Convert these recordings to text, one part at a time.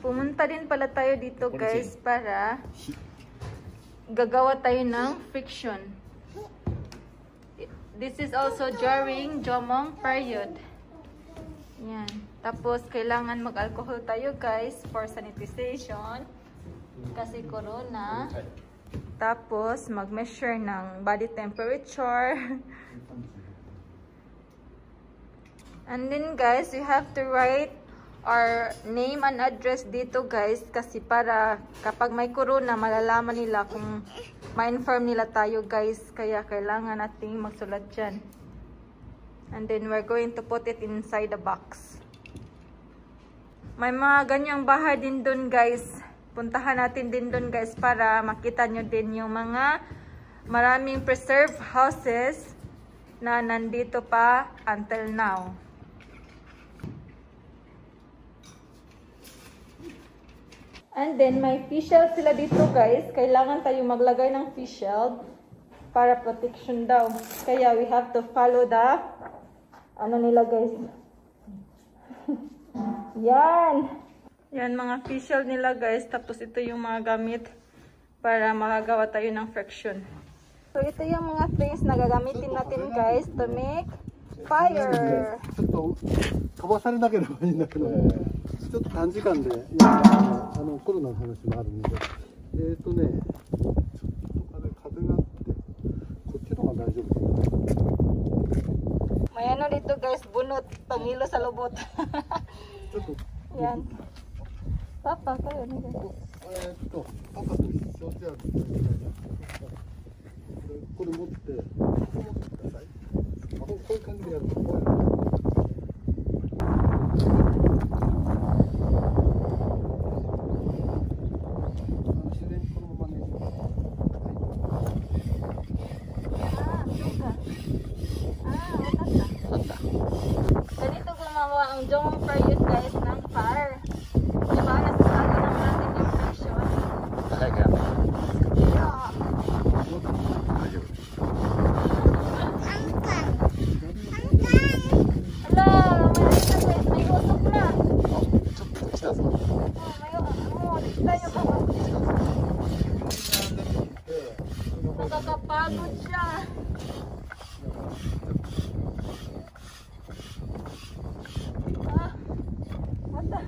Pumunta din pala tayo dito guys para gagawa tayo ng friction. This is also during Jomong period. Yan. Tapos kailangan mag-alcohol tayo guys for sanitization kasi corona. Tapos mag-measure ng body temperature. And then guys, we have to write our name and address dito guys kasi para kapag may corona malalaman nila kung ma-inform nila tayo guys, kaya kailangan nating magsulat dyan. And then we're going to put it inside the box. May mga ganyang bahay din dun guys, puntahan natin din dun guys para makita nyo din yung mga maraming preserved houses na nandito pa until now. And then, may face shield sila dito guys. Kailangan tayo maglagay ng face shield para protection daw. Kaya we have to follow the ano nila guys. Yan. Yan mga face shield nila guys. Tapos ito yung mga gamit para makagawa tayo ng friction. So ito yung mga things na gagamitin natin guys to make fire. 飛ばされなければいいんだけど、ちょっと短時間でコロナの話もあるので、ちょっと風があってこっちの方が大丈夫かな。May ano dito guys, bunot, pangilo sa lubot. ちょっと Yan. Papa, kayo na guys. パパと一緒じゃこれ持ってください。こういう感じでやると怖い。自然にこのままね。Ganito gumawa ang Jomong period guys ng fire. Diba? Nasasali lang natin yung friction. Talaga? Yeah. Hala, may usok na. Tayo pa ba? Nakakapagod siya. What the?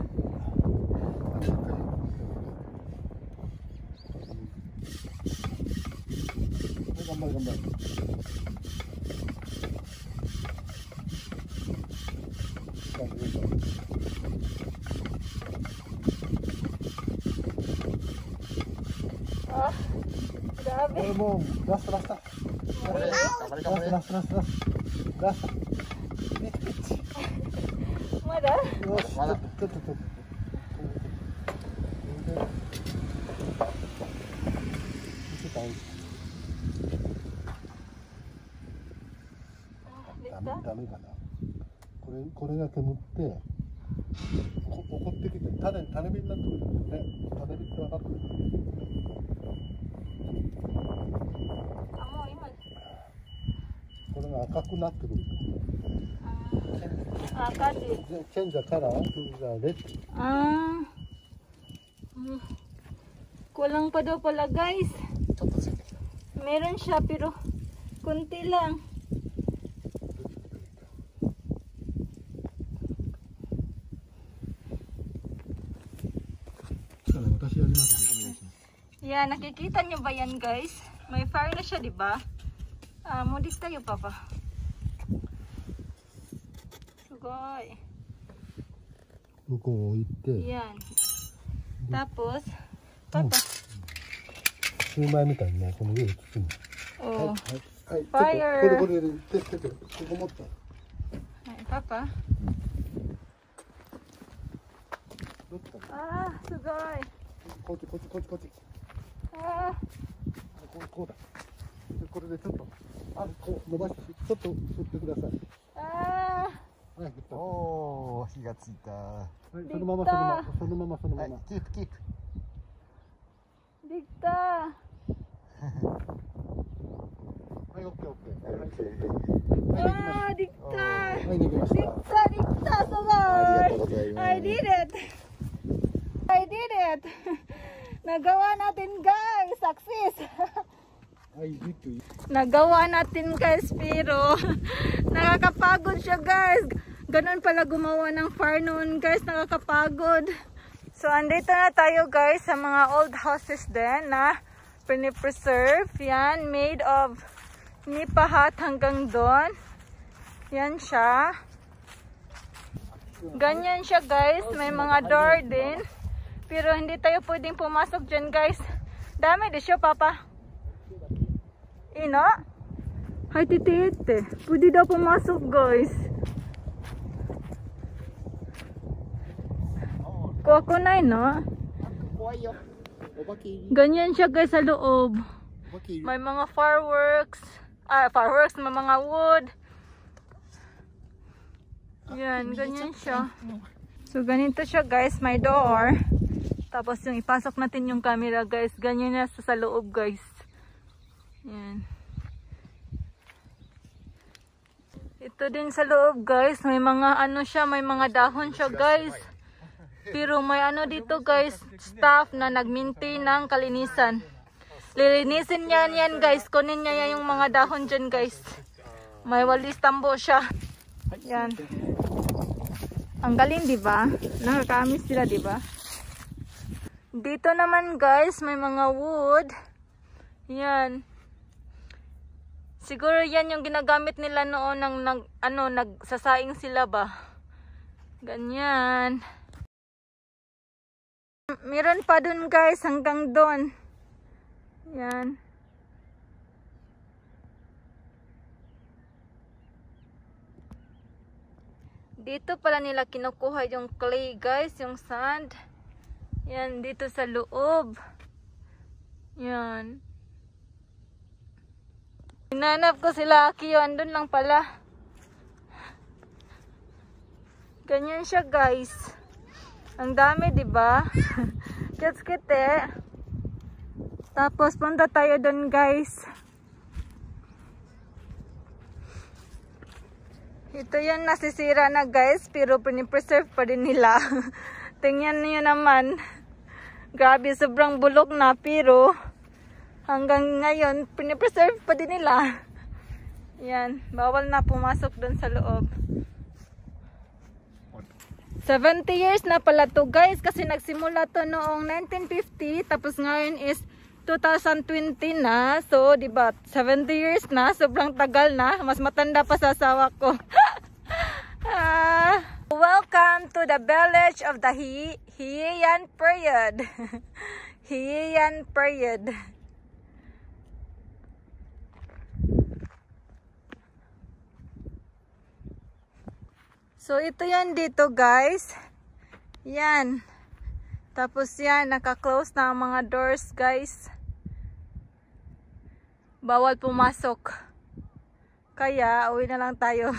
Gambar. Grabe. Mau basta. Basta. Mada? Tuh.ダメかな。これが煙って怒ってきて種火になってくるね。種火って分かってる？これが赤くなってくる。赤di. Change the color to the red. Kulang pa daw pala guys. Meron siya pero kunti lang. Yan, nakikita nyo ba yan guys? May fire na siya, di ba? Mudik tayo, Papa. Sugay. Yan. Tapos, Papa. Oh. Fire. Ay, Papa. Sugay. こっち。こうだ。これでちょっとこう伸ばしてちょっと振ってください。はい、振った。おお、火がついた。はい、そのまま。はい、キープ。できた。はい、オッケー。できた。はい、できました。できた、すごい。ありがとうございます。I did it. did it! Nagawa natin guys! Success! Nagawa natin guys, pero nakakapagod siya guys. Ganun pala gumawa ng fire noon guys, nakakapagod. So andito na tayo guys sa mga old houses din na pinipreserve. Yan, made of nipahat hanggang doon. Yan siya. Ganyan siya guys, may mga door din. Pero hindi tayo pwedeng pumasok dyan guys. Dami di siya papa. Ino? Hay titi-ite. Pwede daw pumasok guys. Kuha na no? Ganyan siya guys sa loob. May mga fireworks. Fireworks, may mga wood. Yan, ganyan siya. So ganito siya guys, may door. Tapos yung ipasok natin yung camera guys, ganyan na sa loob guys. Yan. Ito din sa loob guys, may mga ano siya, may mga dahon siya guys. Pero may ano dito guys, staff na nag-maintain ng kalinisan. Lilinisin niya yan guys, kunin niya yung mga dahon dyan guys. May walis tambo siya. Yan. Ang galing diba? Nakakaamis sila diba? Dito naman guys, may mga wood. Yan. Siguro yan yung ginagamit nila noon ng nagsasaing sila ba. Ganyan. Meron pa dun guys hanggang doon. Yan. Dito pala nila kinukuha yung clay guys, yung sand. Yan, dito sa loob. Yan. Hinanap ko sila Akiyo, andun lang pala. Ganyan siya guys. Ang dami, diba? Kits-kite. Tapos punta tayo dun guys. Ito yan nasisira na guys, pero pinipreserve pa din nila. Tingnan niyo naman. Grabe, sobrang bulok na, pero hanggang ngayon, pinipreserve pa din nila. Yan, bawal na pumasok dun sa loob. 70 years na pala to guys, kasi nagsimula to noong 1950, tapos ngayon is 2020 na. So, diba, 70 years na, sobrang tagal na. Mas matanda pa sa asawa ko. Welcome to the village of the Heian period. Heian period. So ito yan dito guys. Yan. Tapos yan, naka-close na ang mga doors guys. Bawal pumasok. Kaya uwi na lang tayo.